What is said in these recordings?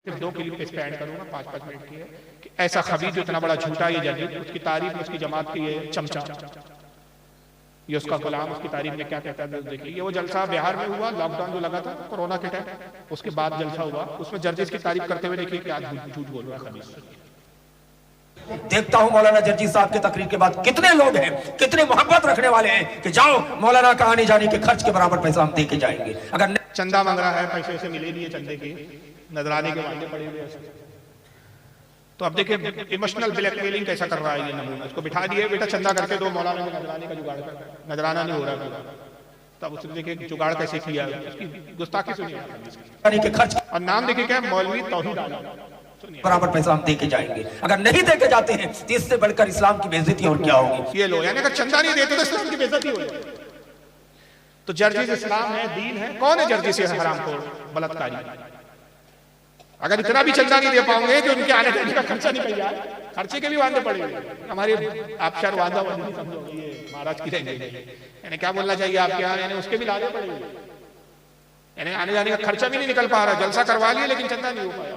صرف 2 کلپ پہ اسپینڈ کروں گا 5-5 منٹ کی ہے کہ ایسا خبیث جو اتنا بڑا جھوٹا یہ جرجیس، اس کی تعریف میں اس کی جماعت کی یہ چمچا، یہ اس کا غلام اس کی تعریف میں کیا کہتا ہے دیکھیے۔ یہ وہ جلسہ بہار میں ہوا، لاک ڈاؤن جو لگا تھا کورونا کے ٹائم، اس کے بعد جلسہ ہوا، اس میں جرجیس کی تعریف کرتے ہوئے دیکھیے کیا جھوٹ بول رہا ہے خبیث۔ دیکھتا ہوں مولانا جرجیس صاحب کے تقریر کے بعد کتنے لوگ ہیں، کتنے محبت رکھنے والے ہیں کہ جاؤ مولانا کا آنے جانے کے خرچ کے برابر پیسہ ہم دے کے جائیں گے۔ اگر چندہ مانگ رہا ہے، پیسے سے ملے نہیں ہے چندے کے، نذرانے کے وعدے پڑے ہوئے ہیں۔ تو اب دیکھیں ایموشنل بلیک میلنگ کیسا کر رہا ہے یہ نمونہ، اس کو بٹھا دیے بیٹا چندہ کر کے دو، مولانا کے نذرانے کا جگاڑ کر، نذرانہ نہیں ہو رہا ہے، تب اس نے دیکھیں جگاڑ کیسے کیا ہے، اس کی گستاخی سنیے اور نام دیکھیں کیا ہے، مولوی توحید عالم، برابر پیسہ ہم دے کے جائیں گے۔ اگر نہیں دے کے جاتے ہیں تو اس سے بڑھ کر اسلام کی بے عزتی اور کیا ہوگی۔ یہ لو، یعنی اگر چندہ نہیں دیتے تو اسلام کی بے عزتی ہو جائے۔ تو جرجیس اسلام ہے، دین ہے، کون ہے جرجیس یہ حرام خور بلاتکاری؟ اگر اتنا بھی چندہ نہیں دے پاؤں گے کہ ان کے آنے جانے کا خرچہ نہیں پڑ جائے، خرچے کے بھی وعدے پڑے گے۔ ہماری آپ شہر وعدہ نہیں سمجھو گے، یہ مہاراج کی رہیں گے، یعنی کیا بولنا چاہیے آپ کے یہاں، یعنی اس کے بھی لانے پڑے گے، یعنی آنے جانے کا خرچہ بھی نہیں نکل پا رہا، جلسہ کروا لیا لیکن چندہ نہیں ہو پایا۔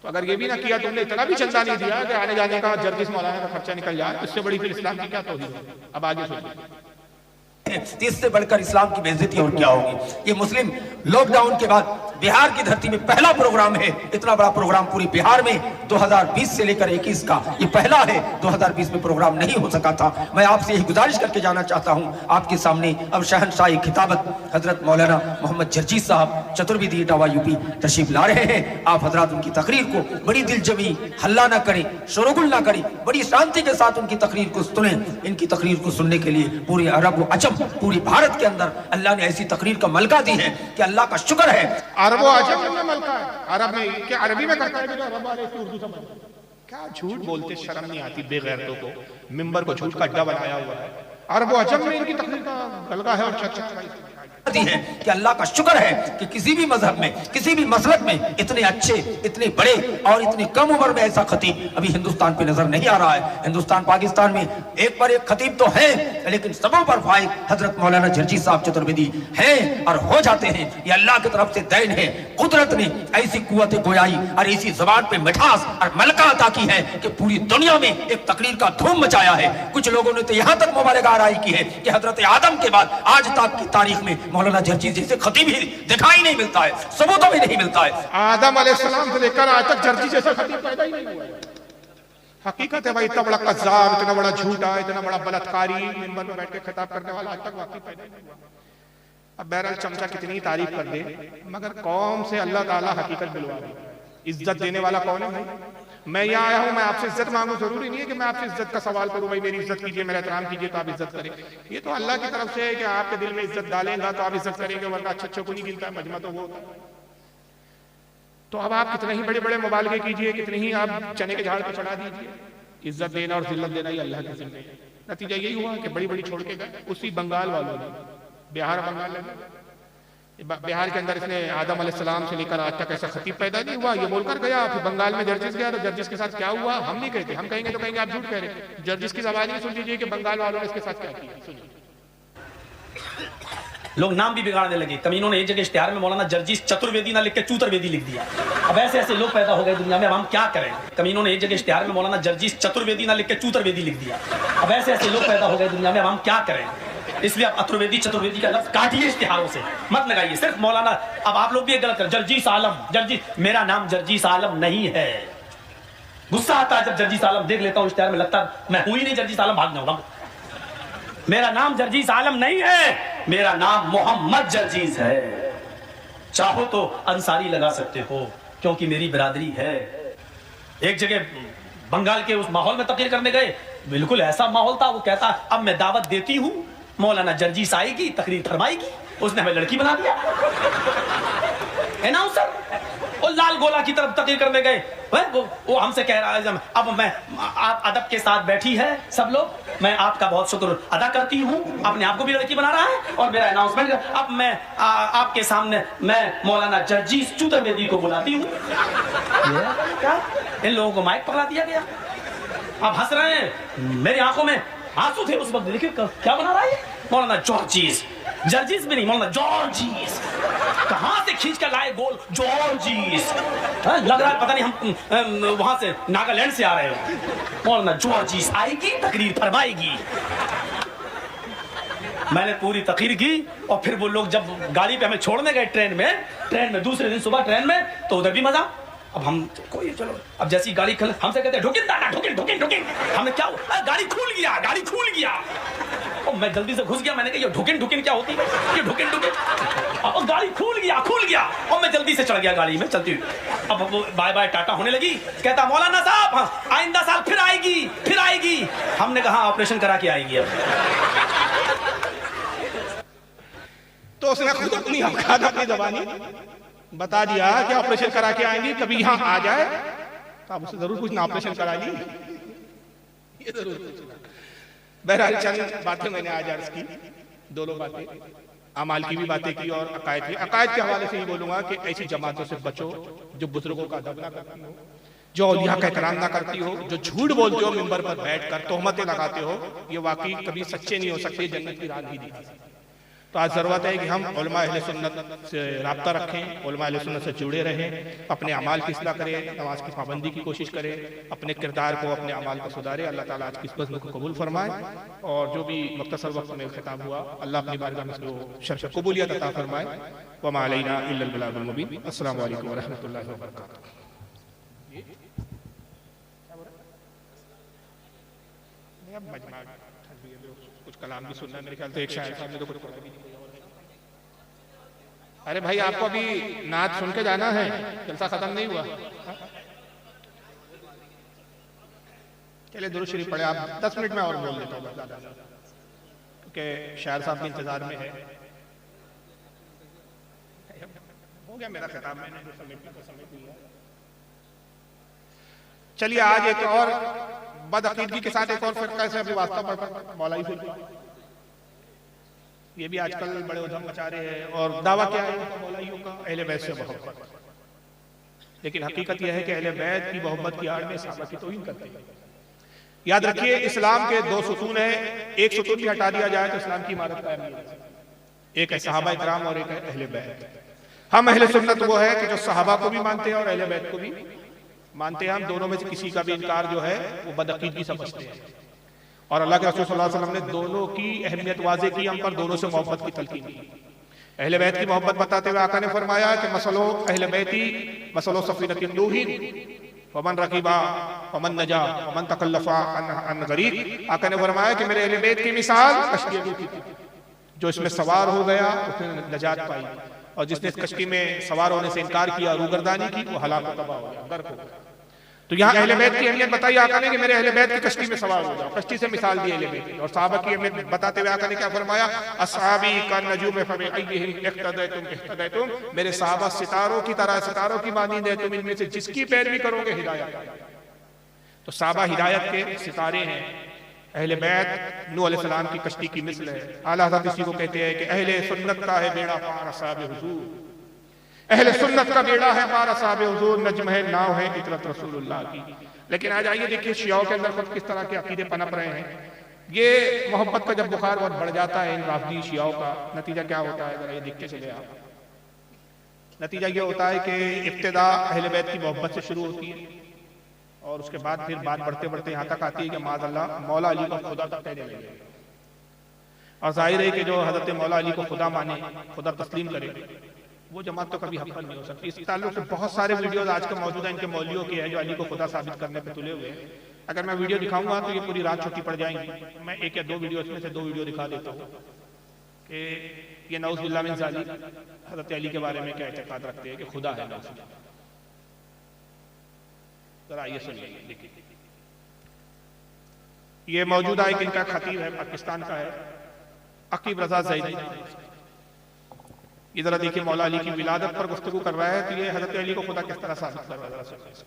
تو اگر یہ بھی نہ کیا، تم نے اتنا بھی چندہ نہیں دیا کہ آنے جانے کا جرجیس مولانا کا خرچہ نکل جائے، اس سے بڑی پھر اسلام کی کیا توہین ہے؟ اب آگے سنیے۔ اس سے بڑھ کر اسلام کی بے عزتی اور کیا ہوگی۔ یہ مسلم لاک ڈاؤن کے بعد بہار کی دھرتی میں پہلا پروگرام ہے، اتنا بڑا پروگرام پوری بہار میں 2020 سے لے کر 21 کا یہ پہلا ہے، 2020 میں پروگرام نہیں ہو سکا تھا۔ میں آپ سے یہی گزارش کر کے جانا چاہتا ہوں، آپ کے سامنے اب شہنشاہی خطابت حضرت مولانا محمد جرجیس صاحب چترویدی اٹاوہ یوپی تشریف لا رہے ہیں۔ آپ حضرات ان کی تقریر کو بڑی دل جمی ہلہ نہ کریں، شورغل نہ کریں، بڑی شانتی کے ساتھ ان کی تقریر کو سنیں۔ ان کی تقریر کو سننے کے لیے پورے عرب و عجم، پوری بھارت کے اندر اللہ نے ایسی تقریر کا ملکہ دی ہے کہ اللہ کا شکر ہے۔ عرب و عجم میں ملکہ ہے، عرب میں کیا عربی میں کرتا ہے کہ عرب والے اس کو اردو سمجھ، کیا جھوٹ بولتے، شرم نہیں آتی بے غیرتوں کو، ممبر کو جھوٹ کا اڈا بنایا ہوا ہے۔ عرب و عجم میں ان کی تقریر کا ملکہ ہے اور چرچا ہے کہ اللہ کا شکر ہے کہ کسی بھی مذہب میں، کسی بھی مسلک میں اتنے اچھے، اتنے بڑے اور اتنی کم عمر میں ایسا خطیب ابھی ہندوستان پہ نظر نہیں آ رہا ہے۔ ہندوستان پاکستان میں ایک پر ایک خطیب تو ہے، لیکن سبوں پر فائق حضرت مولانا جرجیس صاحب چترویدی ہیں اور ہو جاتے ہیں۔ یہ اللہ کی طرف سے دین ہے، قدرت نے ایسی قوت گویائی اور ایسی زبان پہ مٹھاس اور ملکہ عطا کی ہے کہ پوری دنیا میں ایک تقریر کا دھوم مچایا ہے۔ کچھ لوگوں نے تو یہاں تک مبالغہ آرائی کی ہے کہ حضرت آدم کے بعد آج تک کی تاریخ میں مولانا جرجیس جیسے خطیب ہی دکھائی نہیں ملتا ہے، ثبوتوں میں نہیں ملتا ہے۔ آدم علیہ السلام سے لے کر آج تک جرجیس جیسا خطیب پیدا ہی نہیں ہوا ہے۔ حقیقت ہے بھائی، اتنا بڑا قذاب، اتنا بڑا جھوٹا، اتنا بڑا بلاتکاری ممبر میں بیٹھ کے خطاب کرنے والا آج تک واقعی پیدا ہی نہیں ہوا۔ اب بہرحال چمچا کتنی تعریف کر دے، مگر قوم سے اللہ تعالیٰ حقیقت دلوا دے۔ عزت دینے والا کون ہے بھائی؟ میں یہاں آیا ہوں، میں آپ سے عزت مانگوں، ضروری نہیں ہے کہ میں آپ سے عزت کا سوال کروں، بھائی میری عزت کیجئے، میرا احترام کیجئے تو آپ عزت کریں۔ یہ تو اللہ کی طرف سے ہے کہ آپ کے دل میں عزت ڈالیں گا تو آپ عزت کریں گے، ورنہ اچھا اچھا کو نہیں گنتا ہے، مجمع تو وہ ہوتا ہے۔ تو اب آپ کتنے ہی بڑے بڑے مبالغے کیجئے، کتنے ہی آپ چنے کے جھاڑ پہ چڑھا دیجئے، عزت دینا اور ذلت دینا یہ اللہ کے ذمہ ہے۔ نتیجہ یہی ہوا کہ بڑی بڑی چھوڑ کے گئے، اسی بنگال والوں نے، بہار بنگال لگے، بہار کے اندر اس نے آدم علیہ السلام سے لے کر آج تک ایسا خطیب پیدا نہیں ہوا، یہ بول کر گیا۔ پھر بنگال میں جرجیس گیا تو جرجیس کے ساتھ کیا ہوا ہم نہیں کہتے، ہم کہیں گے تو کہیں گے آپ جھوٹ کہہ رہے ہیں۔ جرجیس کی زبان ہی سن لیجئے کہ بنگال والوں نے اس کے ساتھ کیا کیا، سنیے۔ لوگ نام بھی بگاڑنے لگے، کمینوں نے ایک جگہ اشتہار میں مولانا جرجیس چترویدی نہ لکھ کے چوترویدی لکھ دیا۔ اب ایسے ایسے لوگ پیدا ہو گئے دنیا میں، اب ہم کیا کریں؟ کمینوں نے ایک جگہ اشتہار میں مولانا جرجیس چترویدی نہ لکھ کے چوترویدی لکھ دیا۔ اب ایسے ایسے لوگ پیدا ہو گئے دنیا میں، اب ہم کیا کریں؟ اس لیے اب اترویدی چترویدی کا لفظ کاٹیے اشتہاروں سے، مت لگائیے صرف مولانا۔ اب آپ لوگ بھی ایک غلط کر، جرجیس عالم، جرجیس، میرا نام جرجیس عالم نہیں ہے۔ غصہ آتا ہے جب جرجیس عالم دیکھ لیتا ہوں اشتہار میں، لگتا ہے میں ہوئی نہیں جرجیس عالم، بھاگنا ہوگا۔ میرا نام جرجیس عالم نہیں ہے، میرا نام محمد جرجیس ہے۔ چاہو تو انصاری لگا سکتے ہو کیونکہ میری برادری ہے۔ ایک جگہ بنگال کے اس ماحول میں تقریر کرنے گئے، بالکل ایسا ماحول تھا، وہ کہتا اب میں دعوت دیتی ہوں، مولانا جرجیس آئے گی، تقریر فرمائے گی، اس نے ہمیں لڑکی بنا دیا۔ اناؤنسر وہ لال گولا کی طرف تقریر کرنے گئے، وہ ہم سے کہہ رہا ہے اب میں، آپ ادب کے ساتھ بیٹھی ہے سب لوگ، میں آپ کا بہت شکر ادا کرتی ہوں، اپنے آپ کو بھی لڑکی بنا رہا ہے، اور میرا اناؤنسمنٹ اب میں آپ کے سامنے میں مولانا جرجیس چترویدی کو بلاتی ہوں۔ کیا ان لوگوں کو مائک پکڑا دیا گیا؟ آپ ہنس رہے ہیں، میری آنکھوں میں آنسو تھے اس وقت، دیکھیں کیا بنا رہا ہے مولانا جرجیس، جرجیس بھی نہیں، مولانا جرجیس۔ کہاں سے کھینچ کر لائے گول جارجیس. لگ رہا ہے پتہ نہیں ہم وہاں سے ناگالینڈ سے آ رہے ہو. مولانا جارجیس آئے گی, تقریر فرمائے گی. میں نے پوری تقریر کی اور پھر وہ لوگ جب گاڑی پہ ہمیں چھوڑنے گئے ٹرین میں دوسرے دن صبح ٹرین میں, تو ادھر بھی مزہ. اب ہم کوئی چلو, اب جیسی گاڑی کھل ہم سے کہتے ہیں ڈھکن دادا ڈھکن. ہم نے کیا, گاڑی کھول گیا. اور میں جلدی سے گھس گیا, میں نے کہا یہ ڈھکن کیا ہوتی ہے, یہ ڈھکن. اب گاڑی کھول گیا اور میں جلدی سے چڑھ گیا گاڑی میں چلتی ہوئی. اب وہ بائے بائے ٹاٹا ہونے لگی, کہتا مولانا صاحب آئندہ سال پھر آئے گی. ہم نے کہا آپریشن کرا کے آئے گی. اب تو اس نے خود اپنی اوقات اپنی زبانی بتا دیا کہ آپریشن کرا کے آئیں گی, کبھی یہاں آ جائے تو آپ اسے ضرور پوچھنا آپریشن کرا لی, یہ ضرور پوچھنا. بہرحال چند باتیں میں نے آج عرض کی, دونوں باتیں, اعمال کی بھی باتیں کی اور عقائد کی. عقائد کے حوالے سے یہ بولوں گا کہ ایسی جماعتوں سے بچو جو بزرگوں کا ادب نہ کرتی ہو, جو اولیاء کا احترام نہ کرتی ہو, جو جھوٹ بولتے ہو ممبر پر بیٹھ کر, تہمتیں لگاتے ہو. یہ واقعی کبھی سچے نہیں ہو سکتے, جنت کی راہ نہیں دکھا. تو آج ضرورت ہے کہ ہم علماء اہل سنت سے رابطہ رکھیں, علماء اہل سنت سے جڑے رہیں, اپنے اعمال کی اصلاح کریں, نماز کی پابندی کی کوشش کریں, اپنے کردار کو, اپنے اعمال کو سدھاریں. اللہ تعالیٰ آج کی اس بزم کو قبول فرمائے, اور جو بھی مختصر وقت میں خطاب ہوا اللہ اپنی بارگاہ میں اس کو شرف قبولیت عطا فرمائے. وما علینا الا البلاغ المبین. السلام علیکم ورحمۃ اللہ وبرکاتہ. کچھ کلام بھی سننا ہے میرے خیال سے, ایک شاعر صاحب نے تو کچھ پڑھا بھی. ارے بھائی آپ کو ابھی نعت سن کے جانا ہے, جلسہ ختم نہیں ہوا. چلے درود شریف پڑھے, آپ 10 منٹ میں اور بول دیتا ہوں کیونکہ شاعر صاحب کے انتظار میں ہے. ہو گیا میرا خطاب, میں نے جو سمیٹ لیا. چلیے آج ایک اور بد عقیدگی کے ساتھ ایک اور فرقہ سے ابھی واسطہ پڑتا ہے, مولائی فرقہ. یہ بھی آج کل بڑے ادھم مچا رہے ہیں اور دعویٰ کیا ہے مولائیوں کا, اہل بیت سے محبت. لیکن حقیقت یہ ہے کہ اہل بیت کی محبت کی آڑ میں صحابہ کی توہین کرتے ہیں. یاد رکھیے اسلام کے 2 ستون ہیں, ایک ستون بھی ہٹا دیا جائے تو اسلام کی عمارت قائم نہیں ہے. ایک ہے صحابہ اکرام اور ایک ہے اہل بیت. ہم اہل سنت وہ ہے کہ جو صحابہ کو بھی مانتے ہیں اور اہل بیت کو بھی مانتے ہیں. ہم دونوں میں سے کسی کا بھی انکار جو ہے وہ بدعقیدگی سمجھتے ہیں, اور اللہ کے رسول صلی اللہ علیہ وسلم نے دونوں کی اہمیت واضح کی, ہم پر دونوں سے محبت کی تلقین کی. اہل بیت کی محبت بتاتے ہوئے آقا نے فرمایا کہ مسلو اہل بیتی مسلو سفینۃ نوح ومن رکبا ومن نجا ومن تکلف عن غریق. آقا نے فرمایا کہ میرے اہل بیت کی مثال کشتی کی تھی, جو اس میں سوار ہو گیا اس نے نجات پائی, اور جس نے اس کشتی میں سوار ہونے سے انکار کیا, روگردانی کی, وہ ہلاک و تباہ ہو گیا, غرق ہو گیا. تو یہاں اہل بیت کی اہمیت بتائی آقا نے کہ میرے اہل بیت کی کشتی میں سوار ہو جاؤ. کشتی سے مثال دی اہل بیت کی. اور صحابہ کی اہمیت بتاتے ہوئے آقا نے کیا فرمایا, اصحابی کالنجوم فبأیہم اقتدیتم اہتدیتم. میرے صحابہ ستاروں کی طرح, ستاروں کی مانند ہے, تم ان میں سے جس کی پیروی کرو گے ہدایت. تو صحابہ ہدایت کے ستارے ہیں, اہل بیت نوح علیہ السلام کی کشتی کی مثل ہے. اعلیٰ حضرت اسی کو کہتے ہیں کہ اہل سنت کا ہے بیڑا پار اصحاب حضور, اہل سنت کا بیڑا ہے پار اصحاب حضور, نجم ہے ناؤ ہے اطرت رسول اللہ کی. لیکن آج آئیے دیکھیے شیعوں کے اندر خود کس طرح کے عقیدے پنپ رہے ہیں. یہ محبت کا جب بخار بہت بڑھ جاتا ہے ان رافضی شیعوں کا, نتیجہ کیا ہوتا ہے ذرا یہ دیکھ کے چلے آپ. نتیجہ یہ ہوتا ہے کہ ابتدا اہل بیت کی محبت سے شروع ہوتی ہے, اور اس کے بعد پھر بات بڑھتے بڑھتے یہاں تک آتی ہے کہ معاذ اللہ مولا علی کو خدا تک کہنے لگے. اور ظاہر ہے کہ جو حضرت مولا علی کو خدا مانے, خدا تسلیم کرے, وہ جماعت تو کبھی حق پر نہیں ہو سکتی. اس تعلق سے بہت سارے ویڈیوز آج کے موجودہ ان کے مولویوں کے ہیں جو علی کو خدا ثابت کرنے پہ تلے ہوئے ہیں. اگر میں ویڈیو دکھاؤں گا تو یہ پوری رات چھٹی پڑ جائیں گی. میں 1 یا 2 ویڈیو اس میں سے 2 ویڈیو دکھا دیتا ہوں کہ یہ نعوذ باللہ من ذالک حضرت علی کے بارے میں کیا اعتقاد رکھتے ہیں کہ خدا ہے. نعوذ باللہ. ذرا یہ سنیے, دیکھیے. یہ موجودہ ایک ان کا خطیب ہے, پاکستان کا ہے, عقیب رضا زیدی. یہ ذرا دیکھیے مولا علی کی ولادت پر گفتگو کر رہا ہے, تو یہ حضرت علی کو خدا کس طرح ثابت کر رہا ہے.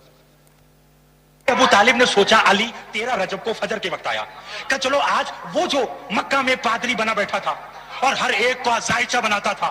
ابو طالب نے سوچا علی 13 رجب کو فجر کے وقت آیا, کہ چلو آج وہ جو مکہ میں پادری بنا بیٹھا تھا اور ہر ایک کو زائچہ بناتا تھا,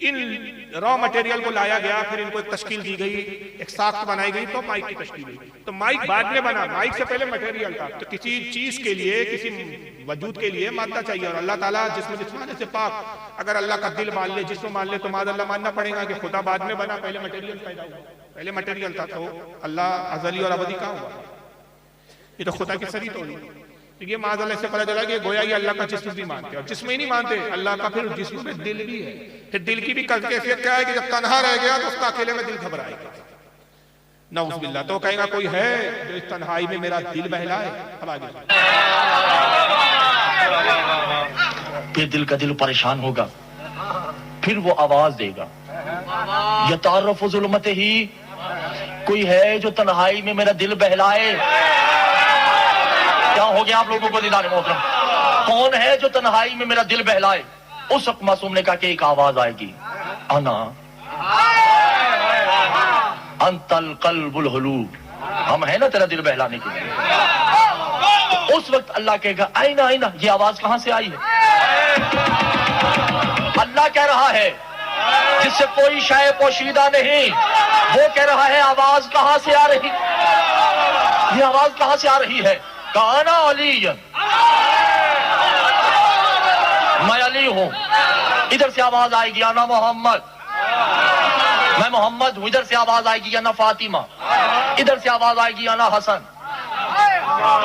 ان را مٹیریل کو لایا گیا، پھر ان کو ایک تشکیل دی گئی، ایک ساخت بنائی گئی، تو مائک کی تشکیل ہوئی۔ تو مائک بعد میں بنا، مائک سے پہلے مٹیریل تھا۔ تو کسی چیز کے لیے، کسی وجود کے لیے مادہ چاہیے، اور اللہ تعالیٰ جسمانے سے پاک، اگر اللہ کا دل مان لے، جسم مان لے، تو معاذ اللہ ماننا پڑے گا کہ خدا بعد میں بنا، پہلے مٹیریل پیدا ہوا، پہلے مٹیریل تھا۔ تو اللہ ازلی اور ابدی کہاں ہوا؟ یہ تو خدا کی سری تو نہیں۔ یہ معاذ اللہ سے پتہ چلا کہ گویا یہ اللہ کا جسم بھی مانتے ہیں، اور جسم ہی نہیں مانتے اللہ کا، پھر جسم میں دل بھی ہے۔ پھر دل کی بھی کیفیت کیا ہے کہ جب تنہا رہ گیا تو اس کا اکیلے میں دل گھبرائے گا، نعوذ باللہ۔ تو کہے گا کوئی ہے جو اس تنہائی میں میرا دل بہلائے؟ اب آگے یہ دل کا دل پریشان ہوگا، پھر وہ آواز دے گا، یتعرف ظلمت ہی، کوئی ہے جو تنہائی میں میرا دل بہلائے؟ کیا ہو گیا آپ لوگوں کو دیدار محترم؟ کون ہے جو تنہائی میں میرا دل بہلائے؟ اس وقت معصوم نے کہا کہ ایک آواز آئے گی، انا انت القلب الحلوب، ہم ہیں نا تیرا دل بہلانے کے لیے۔ اس وقت اللہ کہے گا آئینہ آئینہ، یہ آواز کہاں سے آئی ہے؟ اللہ کہہ رہا ہے جس سے کوئی شے پوشیدہ نہیں، وہ کہہ رہا ہے آواز کہاں سے آ رہی، یہ آواز کہاں سے آ رہی ہے؟ کانا علی، میں علی ہوں۔ ادھر سے آواز آئے گی انا محمد، میں محمد ہوں۔ ادھر سے آواز آئے گی انا فاطمہ، ادھر سے آواز آئے گی انا حسن،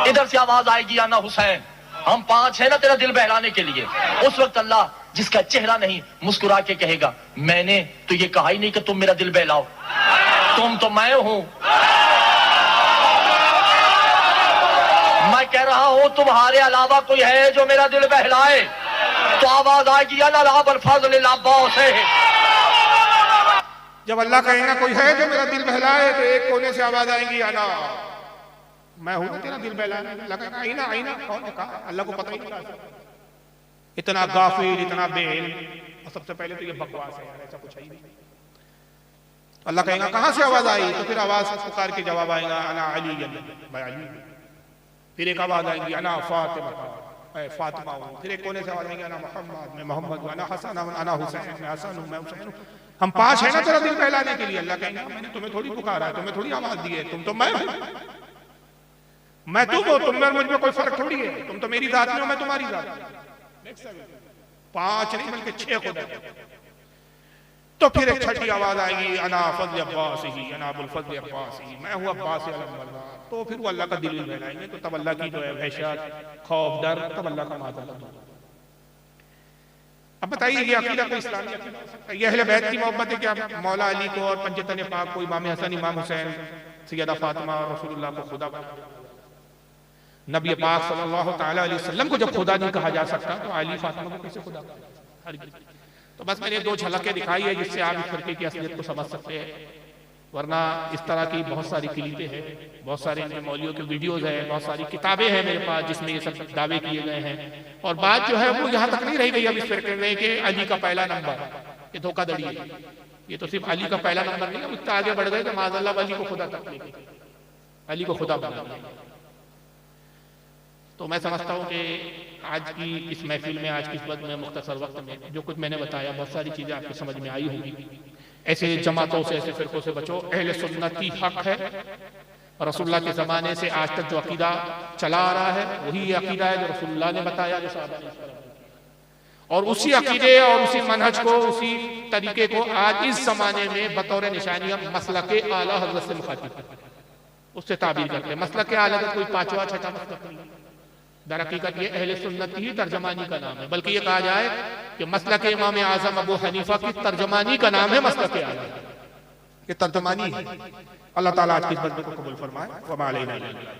ادھر سے آواز آئے گی انا حسین۔ ہم پانچ ہیں نا تیرا دل بہلانے کے لیے۔ اس وقت اللہ جس کا چہرہ نہیں مسکرا کے کہے گا میں نے تو یہ کہا ہی نہیں کہ تم میرا دل بہلاؤ، تم تو میں ہوں، میں کہہ رہا ہوں تمہارے علاوہ کوئی ہے جو میرا دل بہلائے؟ تو آواز آئے گی انا الاب الفضل العباس ہے۔ جب اللہ کہے گا کوئی ہے جو میرا دل بہلائے، تو ایک کونے سے آواز آئے گی انا، میں ہوں تیرا دل بہلانے۔ اللہ کہے گا آئینہ آئینہ، کون نے کہا؟ اللہ کو پتہ ہی نہیں کہا، اتنا غافل، اتنا بے علم، اور سب سے پہلے تو یہ بکواس ہے، ایسا کچھ ہے ہی نہیں۔ اللہ کہے گا کہاں سے آواز آئی؟ تو پھر آواز پکار کے جواب آئے گا انا علی، میں علی۔ پھر ایک آواز آئے گی انا فاطمہ، میں فاطمہ ہوں۔ پھر ایک کونے سے آواز آئے گی انا محمد، میں محمد ہوں۔ انا حسن، انا حسین، میں حسن ہوں، میں حسین ہوں۔ ہم پانچ ہیں نا تیرا دل بہلانے کے لیے۔ اللہ کہیں گا میں نے تمہیں تھوڑی پکارا ہے، تمہیں تھوڑی آواز دی ہے، تم تو میں ہوں، میں تم ہو، تم میں مجھ میں کوئی فرق تھوڑی ہے، تم تو میری ذات میں ہو، میں تمہاری ذات میں۔ پانچ نہیں بلکہ چھ خدا ہے۔ تو پھر ایک چھٹی آواز آئے گی انا فضل عباس ہی، انا ابو الفضل عباس ہی، میں ہوں عباس علم اللہ۔ تو پھر وہ اللہ کا دل بہلائیں گے، تو تب اللہ کی جو ہے وحشت، خوف، ڈر، تب اللہ کا معذرت ہوگا۔ اب بتائیے یہ عقیدہ کوئی اسلامی عقیدہ ہو سکتا ہے؟ یہ اہل بیت کی محبت ہے کیا مولا علی کو اور پنجتن پاک کو، امام حسن، امام حسین، سیدہ فاطمہ اور رسول اللہ کو خدا بنا؟ نبی پاک صلی اللہ تعالیٰ علیہ وسلم کو جب خدا نہیں کہا جا سکتا تو علی فاطمہ کو کیسے خدا کہا؟ ہرگز۔ تو بس میں نے دو جھلکیں دکھائی ہے جس سے آپ اس فرقے کی اصلیت کو سمجھ سکتے ہیں، ورنہ اس طرح کی بہت ساری کلیپیں ہیں، بہت سارے ان کے مولویوں کے ویڈیوز ہیں، بہت ساری کتابیں ہیں میرے پاس جس میں یہ سب دعوے کیے گئے ہیں۔ اور بات جو ہے وہ یہاں تک نہیں رہ گئی اب اس فرقے میں کہ علی کا پہلا نمبر، یہ دھوکہ دڑی ہے۔ یہ تو صرف علی کا پہلا نمبر نہیں، اب اتنا آگے بڑھ گئے کہ معاذ اللہ علی کو خدا تک لے گئے، علی کو خدا بنا دیا۔ تو میں سمجھتا ہوں کہ آج کی اس محفل میں، آج کی اس وقت میں، مختصر وقت میں جو کچھ میں نے بتایا، بہت ساری چیزیں آپ کی سمجھ میں آئی ہوگی۔ ایسے جماعتوں سے، ایسے فرقوں سے بچو۔ اہل سنت کی حق ہے، رسول اللہ کے زمانے سے آج تک جو عقیدہ چلا آ رہا ہے وہی عقیدہ ہے جو رسول اللہ نے بتایا، جو صحابہ نے اور اسی عقیدے اور اسی منہج کو، اسی طریقے کو آج اس زمانے میں بطور نشانی ہم مسلک اعلیٰ حضرت سے مخاطب کرتے ہیں، اس سے تعبیر کرتے ہیں۔ مسلک اعلیٰ حضرت کوئی پانچواں چھٹا مسلک نہیں، در حقیقت یہ اہل سنت کی ترجمانی کا نام ہے، بلکہ یہ کہا جائے کہ مسلک امام اعظم ابو حنیفہ کی ترجمانی کا نام ہے مسلک اعلیٰ، یہ ترجمانی ہے۔ اللہ تعالیٰ آج کی اس بات کو قبول فرمائے۔ وما علینا الا البلاغ۔